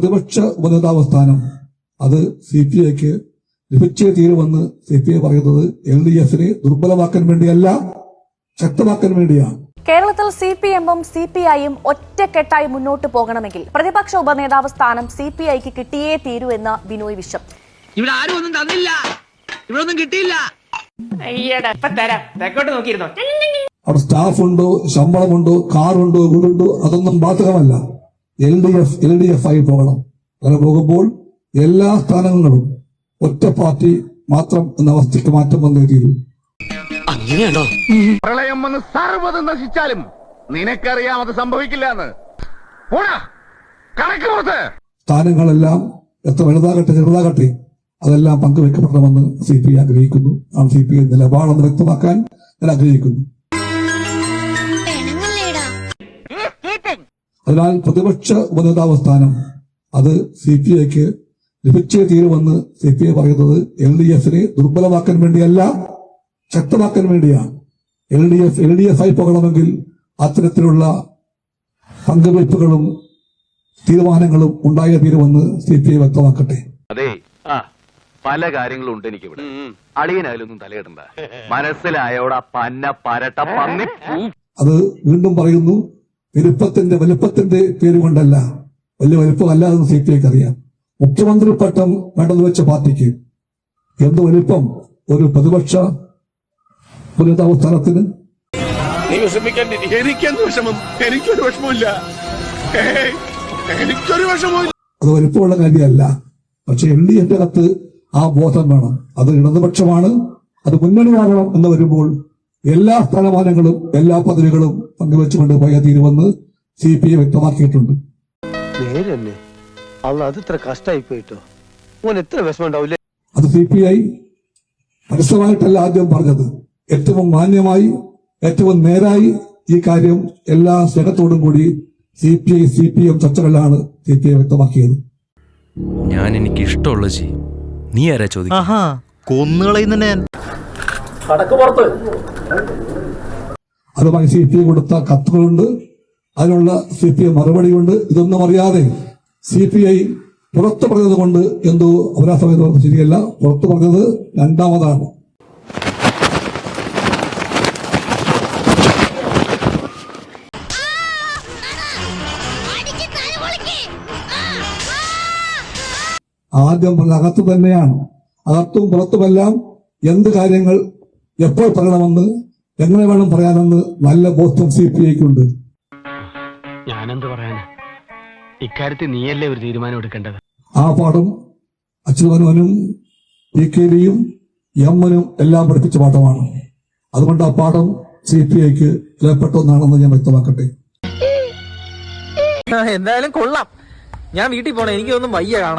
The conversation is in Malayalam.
പ്രതിപക്ഷ ഉപനേതാവ് സ്ഥാനം അത് CPIക്ക് ലഭിച്ചേ തീരുമെന്ന് CPI പറയുന്നത് LDFനെ ദുർബലമാക്കാൻ വേണ്ടിയല്ല, ശക്തമാക്കാൻ വേണ്ടിയാണ്. കേരളത്തിൽ CPM-ഉം CPI-യും ഒറ്റക്കെട്ടായി മുന്നോട്ട് പോകണമെങ്കിൽ പ്രതിപക്ഷ ഉപനേതാവ് സ്ഥാനം CPIക്ക് കിട്ടിയേ തീരൂ എന്ന് ബിനോയ് വിശ്വം. ഇവിടെ ആരും ഒന്നും തന്നില്ല, ഇവിടെ ഒന്നും കിട്ടിയില്ല. അവിടെ സ്റ്റാഫ് ഉണ്ടോ, ശമ്പളമുണ്ടോ, കാറുണ്ടോ, വീടുണ്ടോ, അതൊന്നും ബാധകമല്ല. LDF ആയി പോകണം. അങ്ങനെ പോകുമ്പോൾ എല്ലാ സ്ഥാനങ്ങളും ഒറ്റ പാർട്ടി മാത്രം എന്ന അവസ്ഥയ്ക്ക് മാറ്റം വന്നേ തീരൂ. അങ്ങനെയാണോ? പ്രളയം വന്ന് സർവ്വതും നശിച്ചാലും നിനക്കറിയാം അത് സംഭവിക്കില്ല എന്ന്. സ്ഥാനങ്ങളെല്ലാം എത്ര വലുതാകട്ടെ ചെറുതാകട്ടെ അതെല്ലാം പങ്കുവെക്കപ്പെടണമെന്ന് CPI ആഗ്രഹിക്കുന്നു. ആ CPI നിലപാടെന്ന് വ്യക്തമാക്കാൻ ഞാൻ ആഗ്രഹിക്കുന്നു. അതിനാൽ പ്രതിപക്ഷ ഉപനേതാവ് സ്ഥാനം അത് CPIക്ക് ലഭിച്ചേ തീരുമെന്ന് CPI പറയുന്നത് LDFനെ ദുർബലമാക്കാൻ വേണ്ടിയല്ല, ശക്തമാക്കാൻ വേണ്ടിയാണ്. LDF ആയി പോകണമെങ്കിൽ അത്തരത്തിലുള്ള പങ്കുവയ്പ്പുകളും തീരുമാനങ്ങളും ഉണ്ടായേ തീരുമെന്ന് CPI വ്യക്തമാക്കട്ടെ. അതെ, പല കാര്യങ്ങളും ഉണ്ട് എനിക്കിവിടെ. അളിയനായാലൊന്നും തലയിടണ്ട. മനസ്സിലായോടാ പന്ന പരട്ട പന്നി. അത് വീണ്ടും പറയുന്നു, വലുപ്പത്തിന്റെ പേരുകൊണ്ടല്ല, വലിയ വലുപ്പമല്ലാതെന്ന് CPIക്ക് അറിയാം. മുഖ്യമന്ത്രി പട്ടം വേണ്ടെന്ന് വെച്ച പാർട്ടിക്ക് എന്ത് വലിപ്പം ഒരു പ്രതിപക്ഷ ഉപനേതാവ് സ്ഥാനത്തിന്? അത് വലിപ്പമുള്ള കാര്യമല്ല. പക്ഷെ LDFന്റെ അകത്ത് ആ ബോധം വേണം. അത് ഇടതുപക്ഷമാണ്, അത് മുന്നണിയാകണം എന്ന് വരുമ്പോൾ എല്ലാ സ്ഥാനമാനങ്ങളും എല്ലാ പദവികളും പങ്കുവെച്ചുകൊണ്ട് പോയാ തീരുമെന്ന് CPI വ്യക്തമാക്കിയിട്ടുണ്ട്. അത് ഇത്ര കഷ്ടമായി പോയിട്ടോ, എത്ര വിഷമം ഉണ്ടാവില്ലേ? അത് CPI പരസ്യമായിട്ടല്ല ആദ്യം പറഞ്ഞത്. ഏറ്റവും മാന്യമായി, ഏറ്റവും നേരായി ഈ കാര്യം എല്ലാ സ്നേഹത്തോടും കൂടി CPM ചർച്ചകളിലാണ് CPI വ്യക്തമാക്കിയത്. ഞാൻ എനിക്ക് ഇഷ്ടമുള്ള ചെയ്യും, നീ ആരാ ചോദിക്കും? അതുമായി CPI കൊടുത്ത കത്തുകളുണ്ട്, അതിനുള്ള CPI മറുപടിയുണ്ട്. ഇതൊന്നും അറിയാതെ CPI പുറത്തു പറഞ്ഞത് കൊണ്ട് എന്തോ അപരാധം ശരിയല്ല. പുറത്തു പറഞ്ഞത് രണ്ടാമതാണ്. ആദ്യം പറഞ്ഞ അകത്ത് തന്നെയാണ്. അകത്തും പുറത്തുമെല്ലാം എന്ത് കാര്യങ്ങൾ എപ്പോൾ പറയണമെന്ന്, എങ്ങനെ വേണം പറയാനെന്ന് നല്ല ബോധ്യം CPIക്കുണ്ട്. ഞാനെന്ത് പറയാനാ, ഇക്കാര്യത്തിൽ നീയല്ലേ ഒരു തീരുമാനം എടുക്കേണ്ടത്. ആ പാഠം അച്യുതനും PKDയും എമ്മനും എല്ലാം പഠിപ്പിച്ച പാഠമാണ്. അതുകൊണ്ട് ആ പാഠം CPIക്ക് വിലപ്പെട്ട ഒന്നാണെന്ന് ഞാൻ വ്യക്തമാക്കട്ടെ. എന്തായാലും കൊള്ളാം. ഞാൻ വീട്ടിൽ പോണേ, എനിക്കൊന്നും വയ്യ കാണാൻ.